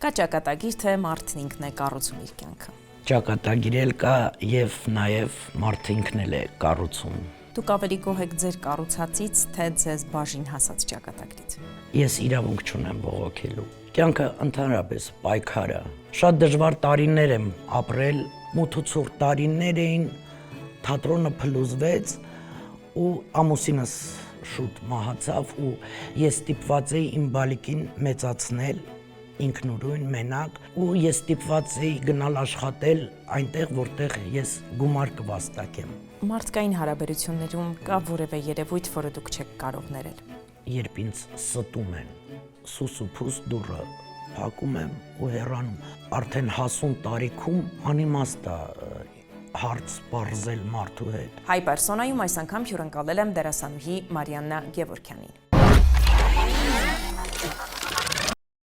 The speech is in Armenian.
Կա ճակատագիր, թե մարդն ինքն է կառուցում իր կյանքը։ Ճակատագիր էլ կա եւ նաեւ մարդը ինքն էլ է կառուցում։ Դուք ավելի գոհ եք ձեր կառուցածից, թե ձեզ բաժին հասած ճակատագրից։ Ես իրավունք չունեմ բողոքելու։ Կյանքը ընդհանրապես պայքար է։ Շատ դժվար տարիներ եմ ապրել, մութ ու ցուրտ տարիներ էին, թատրոնը փլուզվեց ու ամուսինս շուտ մահացավ ու ես ստիպված էի իմ բալիկին մեծացնել ինքնուրույն մենակ ու ես ստիպված էի գնալ աշխատել այնտեղ, որտեղ ես գումար կվաստակեմ։ Մարդկային հարաբերություններում կա որևէ երևույթ, որը դուք չեք կարող ներել։ Երբ ինձ ստում են, սուս ու փուս դուռը փակում եմ ու հեռանում, արդեն հասուն տարիքում անիմաստ է հարց բարձել մարդու հետ։ Հայ պերսոնայում այս անգամ հյուրընկալել եմ դերասանուհի Մարիաննա Գևորգյանին։